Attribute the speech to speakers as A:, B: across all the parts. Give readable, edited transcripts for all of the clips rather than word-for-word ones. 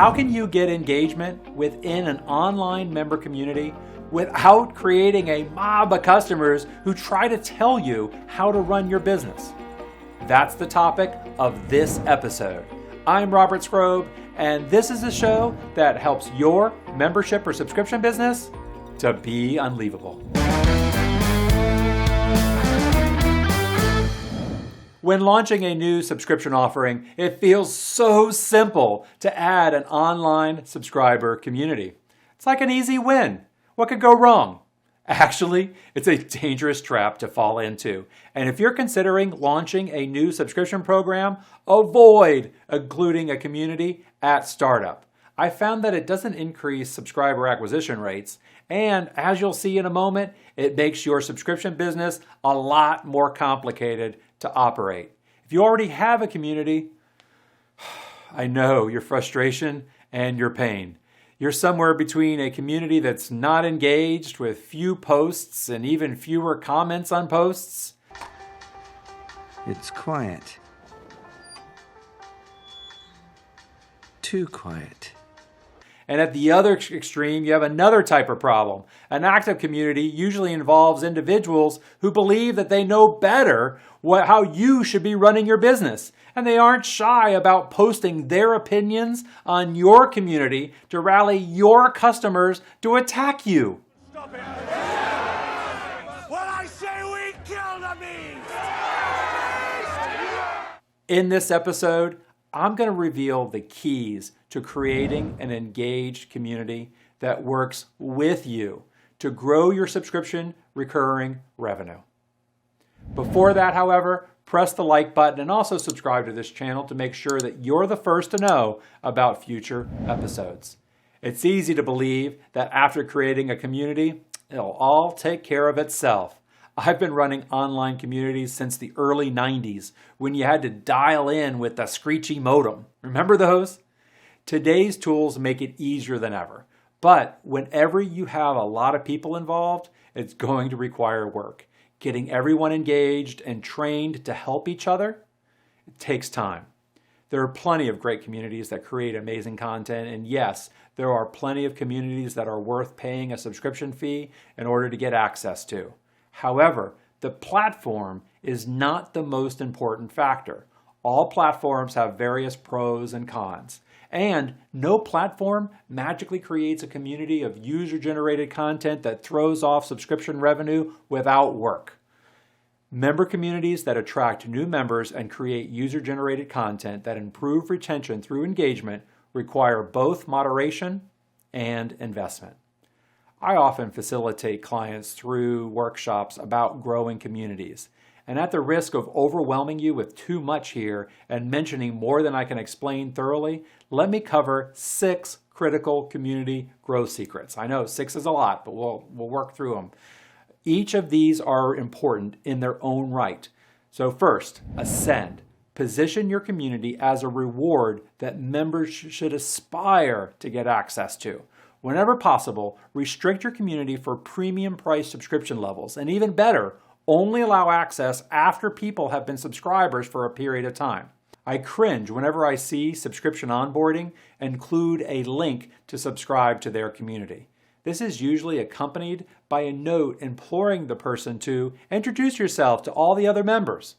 A: How can you get engagement within an online member community without creating a mob of customers who try to tell you how to run your business? That's the topic of this episode. I'm Robert Skrob, and this is a show that helps your membership or subscription business to be unleavable. When launching a new subscription offering, it feels so simple to add an online subscriber community. It's like an easy win. What could go wrong? Actually, it's a dangerous trap to fall into. And if you're considering launching a new subscription program, avoid including a community at startup. I found that it doesn't increase subscriber acquisition rates, and as you'll see in a moment, it makes your subscription business a lot more complicated to operate. If you already have a community, I know your frustration and your pain. You're somewhere between a community that's not engaged with few posts and even fewer comments on posts.
B: It's quiet. Too quiet.
A: And at the other extreme, you have another type of problem. An active community usually involves individuals who believe that they know better how you should be running your business. And they aren't shy about posting their opinions on your community to rally your customers to attack you.
C: Stop it! When I say we kill the beast!
A: In this episode, I'm going to reveal the keys to creating an engaged community that works with you to grow your subscription recurring revenue. Before that, however, press the like button and also subscribe to this channel to make sure that you're the first to know about future episodes. It's easy to believe that after creating a community, it'll all take care of itself. I've been running online communities since the early 90s when you had to dial in with the screechy modem. Remember those? Today's tools make it easier than ever. But whenever you have a lot of people involved, it's going to require work. Getting everyone engaged and trained to help each other, it takes time. There are plenty of great communities that create amazing content, and yes, there are plenty of communities that are worth paying a subscription fee in order to get access to. However, the platform is not the most important factor. All platforms have various pros and cons. And no platform magically creates a community of user-generated content that throws off subscription revenue without work. Member communities that attract new members and create user-generated content that improve retention through engagement require both moderation and investment. I often facilitate clients through workshops about growing communities. And at the risk of overwhelming you with too much here and mentioning more than I can explain thoroughly, let me cover 6 critical community growth secrets. I know 6 is a lot, but we'll work through them. Each of these are important in their own right. So first, ascend. Position your community as a reward that members should aspire to get access to. Whenever possible, restrict your community for premium price subscription levels, and even better, only allow access after people have been subscribers for a period of time. I cringe whenever I see subscription onboarding include a link to subscribe to their community. This is usually accompanied by a note imploring the person to introduce yourself to all the other members.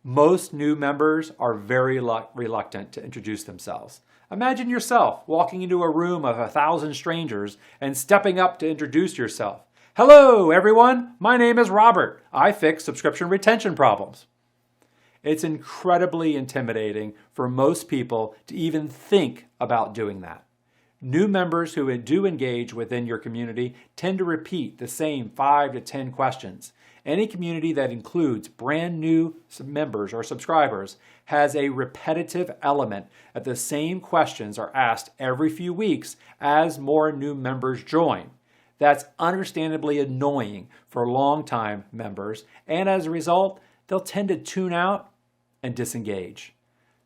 A: Most new members are very reluctant to introduce themselves. Imagine yourself walking into a room of 1,000 strangers and stepping up to introduce yourself. Hello, everyone. My name is Robert. I fix subscription retention problems. It's incredibly intimidating for most people to even think about doing that. New members who do engage within your community tend to repeat the same 5 to 10 questions. Any community that includes brand new members or subscribers has a repetitive element that the same questions are asked every few weeks as more new members join. That's understandably annoying for long-time members, and as a result, they'll tend to tune out and disengage.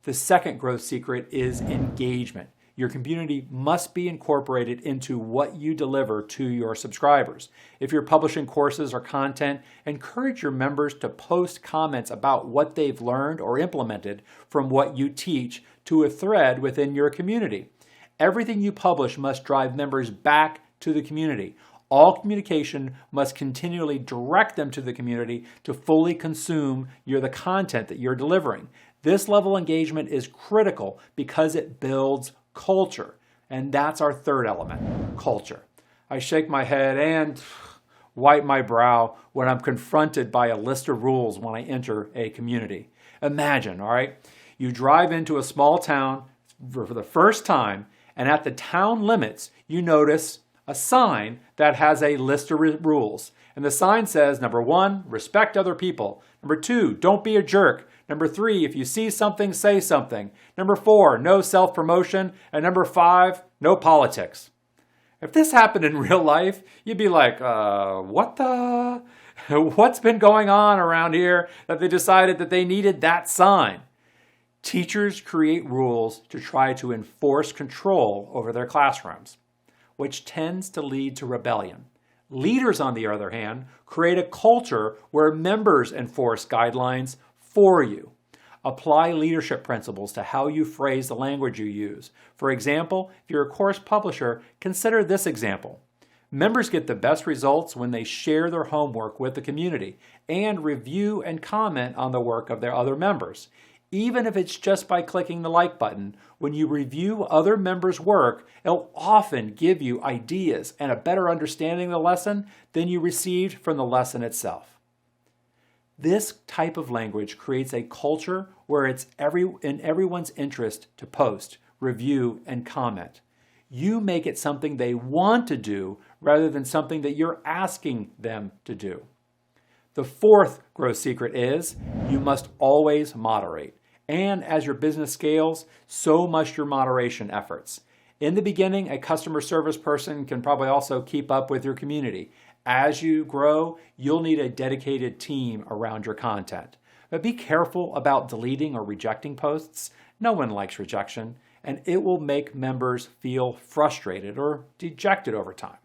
A: The second growth secret is engagement. Your community must be incorporated into what you deliver to your subscribers. If you're publishing courses or content, encourage your members to post comments about what they've learned or implemented from what you teach to a thread within your community. Everything you publish must drive members back to the community. All communication must continually direct them to the community to fully consume the content that you're delivering. This level of engagement is critical because it builds culture. And that's our third element, culture. I shake my head and wipe my brow when I'm confronted by a list of rules when I enter a community. Imagine, all right, you drive into a small town for the first time, and at the town limits, you notice a sign that has a list of rules. And the sign says, number 1, respect other people. Number 2, don't be a jerk. Number 3, if you see something, say something. Number 4, no self-promotion. And number 5, no politics. If this happened in real life, you'd be like, what's been going on around here that they decided that they needed that sign? Teachers create rules to try to enforce control over their classrooms, which tends to lead to rebellion. Leaders, on the other hand, create a culture where members enforce guidelines for you. Apply leadership principles to how you phrase the language you use. For example, if you're a course publisher, consider this example. Members get the best results when they share their homework with the community and review and comment on the work of their other members. Even if it's just by clicking the like button, when you review other members' work, it'll often give you ideas and a better understanding of the lesson than you received from the lesson itself. This type of language creates a culture where it's in everyone's interest to post, review, and comment. You make it something they want to do rather than something that you're asking them to do. The fourth growth secret is you must always moderate. And as your business scales, so must your moderation efforts. In the beginning, a customer service person can probably also keep up with your community. As you grow, you'll need a dedicated team around your content. But be careful about deleting or rejecting posts. No one likes rejection, and it will make members feel frustrated or dejected over time.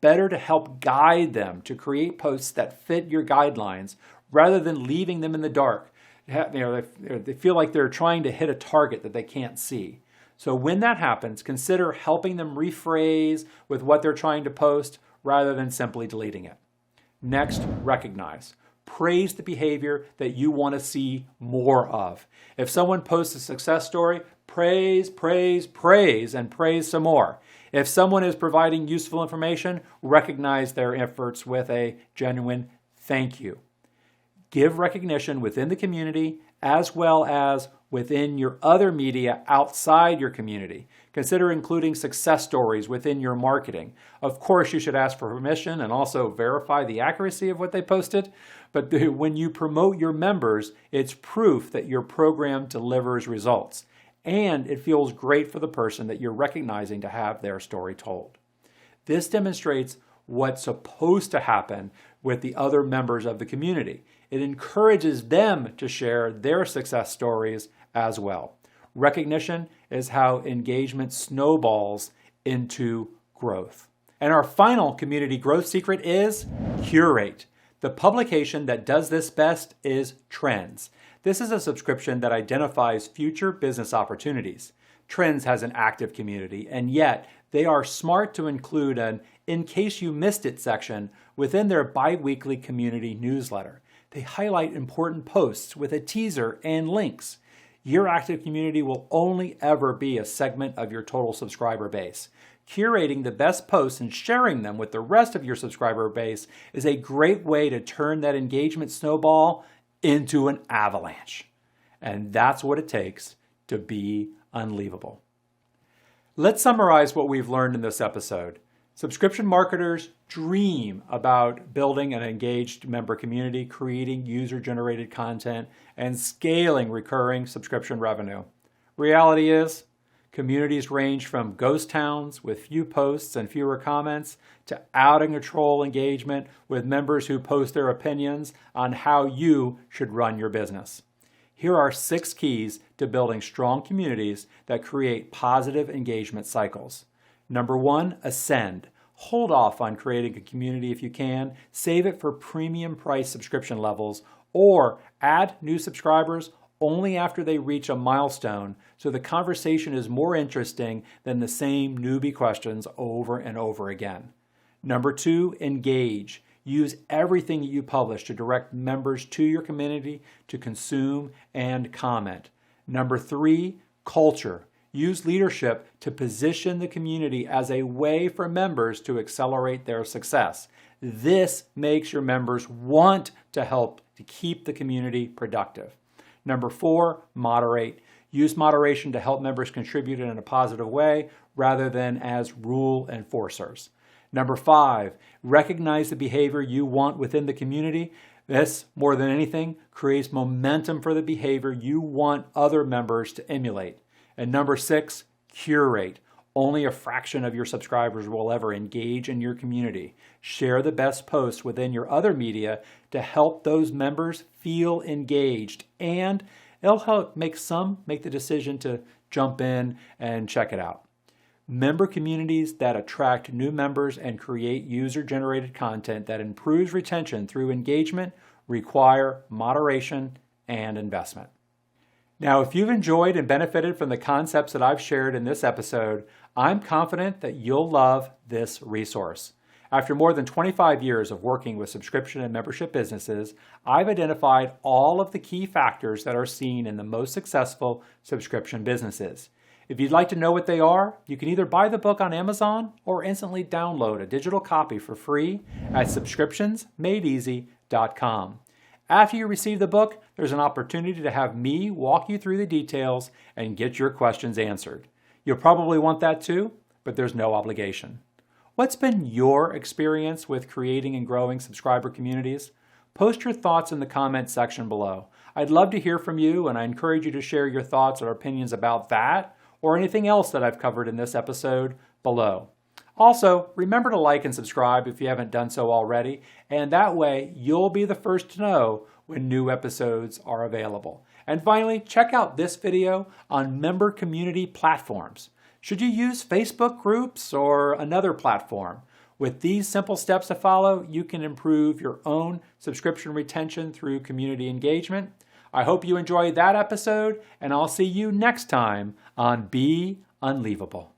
A: Better to help guide them to create posts that fit your guidelines rather than leaving them in the dark. They feel like they're trying to hit a target that they can't see. So when that happens, consider helping them rephrase with what they're trying to post rather than simply deleting it. Next, recognize. Praise the behavior that you want to see more of. If someone posts a success story, praise, praise, praise, and praise some more. If someone is providing useful information, recognize their efforts with a genuine thank you. Give recognition within the community as well as within your other media outside your community. Consider including success stories within your marketing. Of course, you should ask for permission and also verify the accuracy of what they posted. But when you promote your members, it's proof that your program delivers results. And it feels great for the person that you're recognizing to have their story told. This demonstrates what's supposed to happen with the other members of the community. It encourages them to share their success stories as well. Recognition is how engagement snowballs into growth. And our final community growth secret is curate. The publication that does this best is Trends. This is a subscription that identifies future business opportunities. Trends has an active community, and yet they are smart to include an "in case you missed it" section within their bi-weekly community newsletter. They highlight important posts with a teaser and links. Your active community will only ever be a segment of your total subscriber base. Curating the best posts and sharing them with the rest of your subscriber base is a great way to turn that engagement snowball into an avalanche. And that's what it takes to be unleavable. Let's summarize what we've learned in this episode. Subscription marketers dream about building an engaged member community, creating user-generated content, and scaling recurring subscription revenue. Reality is, communities range from ghost towns with few posts and fewer comments to out-of-control engagement with members who post their opinions on how you should run your business. Here are 6 keys to building strong communities that create positive engagement cycles. Number 1, ascend. Hold off on creating a community if you can. Save it for premium price subscription levels or add new subscribers only after they reach a milestone, so the conversation is more interesting than the same newbie questions over and over again. Number 2, engage. Use everything you publish to direct members to your community to consume and comment. Number 3, culture. Use leadership to position the community as a way for members to accelerate their success. This makes your members want to help to keep the community productive. Number 4, moderate. Use moderation to help members contribute in a positive way rather than as rule enforcers. Number 5, recognize the behavior you want within the community. This, more than anything, creates momentum for the behavior you want other members to emulate. And number 6, curate. Only a fraction of your subscribers will ever engage in your community. Share the best posts within your other media to help those members feel engaged, and it'll help make the decision to jump in and check it out. Member communities that attract new members and create user-generated content that improves retention through engagement require moderation and investment. Now, if you've enjoyed and benefited from the concepts that I've shared in this episode, I'm confident that you'll love this resource. After more than 25 years of working with subscription and membership businesses, I've identified all of the key factors that are seen in the most successful subscription businesses. If you'd like to know what they are, you can either buy the book on Amazon or instantly download a digital copy for free at subscriptionsmadeeasy.com. After you receive the book, there's an opportunity to have me walk you through the details and get your questions answered. You'll probably want that too, but there's no obligation. What's been your experience with creating and growing subscriber communities? Post your thoughts in the comments section below. I'd love to hear from you, and I encourage you to share your thoughts or opinions about that or anything else that I've covered in this episode below. Also, remember to like and subscribe if you haven't done so already, and that way you'll be the first to know when new episodes are available. And finally, check out this video on member community platforms. Should you use Facebook groups or another platform? With these simple steps to follow, you can improve your own subscription retention through community engagement. I hope you enjoyed that episode, and I'll see you next time on Be Unleavable.